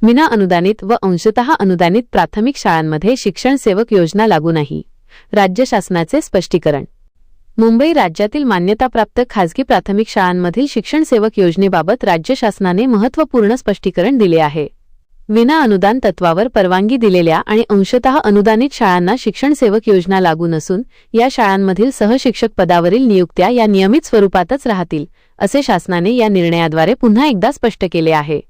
विना अनुदानित व अंशतः अनुदानित प्राथमिक शाळांमध्ये शिक्षण सेवक योजना लागू नाही. राज्य शासनाचे स्पष्टीकरण. मुंबई राज्यातील मान्यताप्राप्त खासगी प्राथमिक शाळांमधील शिक्षण सेवक योजनेबाबत राज्य शासनाने महत्त्वपूर्ण स्पष्टीकरण दिले आहे. विना अनुदान तत्वावर परवानगी दिलेल्या आणि अंशतः अनुदानित शाळांना शिक्षण सेवक योजना लागू नसून या शाळांमधील सहशिक्षक पदावरील नियुक्त्या या नियमित स्वरूपातच राहतील, असे शासनाने या निर्णयाद्वारे पुन्हा एकदा स्पष्ट केले आहे.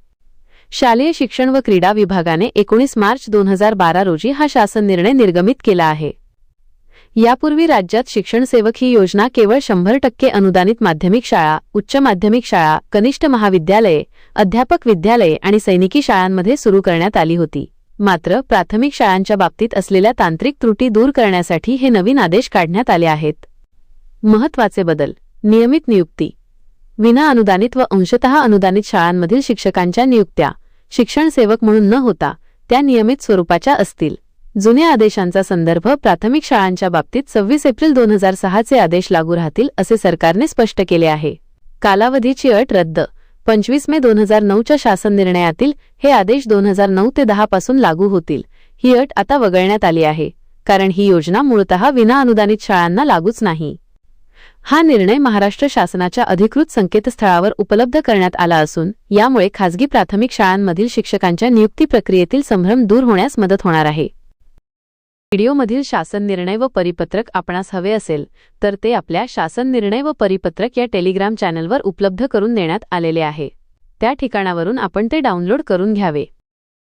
शालेय शिक्षण व क्रीडा विभागाने 19 मार्च 2012 रोजी हा शासन निर्णय निर्गमित केला आहे. यापूर्वी राज्यात शिक्षण सेवक ही योजना केवळ 100% अनुदानित माध्यमिक शाळा, उच्च माध्यमिक शाळा, कनिष्ठ महाविद्यालये, अध्यापक विद्यालये आणि सैनिकी शाळांमध्ये सुरू करण्यात आली होती. मात्र प्राथमिक शाळांच्या बाबतीत असलेल्या तांत्रिक त्रुटी दूर करण्यासाठी हे नवीन आदेश काढण्यात आले आहेत. महत्त्वाचे बदल. नियमित नियुक्ती. विना अनुदानित व अंशतः अनुदानित शाळांमधील शिक्षकांच्या नियुक्त्या शिक्षण सेवक म्हणून न होता त्या नियमित स्वरूपाच्या असतील. जुन्या आदेशांचा संदर्भ प्राथमिक शाळांच्या बाबतीत 26 एप्रिल 2006 चे आदेश लागू राहतील, असे सरकारने स्पष्ट केले आहे. कालावधीची अट रद्द. 25 मे 2009 च्या शासन निर्णयातील हे आदेश 2009 ते 10 पासून लागू होतील. ही अट आता वगळण्यात आली आहे, कारण ही योजना मूळतः विना अनुदानित शाळांना लागूच नाही. हा निर्णय महाराष्ट्र शासनाच्या अधिकृत संकेतस्थळावर उपलब्ध करण्यात आला असून यामुळे खासगी प्राथमिक शाळांमधील शिक्षकांच्या नियुक्ती प्रक्रियेतील संभ्रम दूर होण्यास मदत होणार आहे. व्हिडिओमधील शासन निर्णय व परिपत्रक आपणास हवे असेल तर ते आपल्या शासन निर्णय व परिपत्रक या टेलिग्राम चॅनलवर उपलब्ध करून देण्यात आलेले आहे. त्या ठिकाणावरून आपण ते डाउनलोड करून घ्यावे.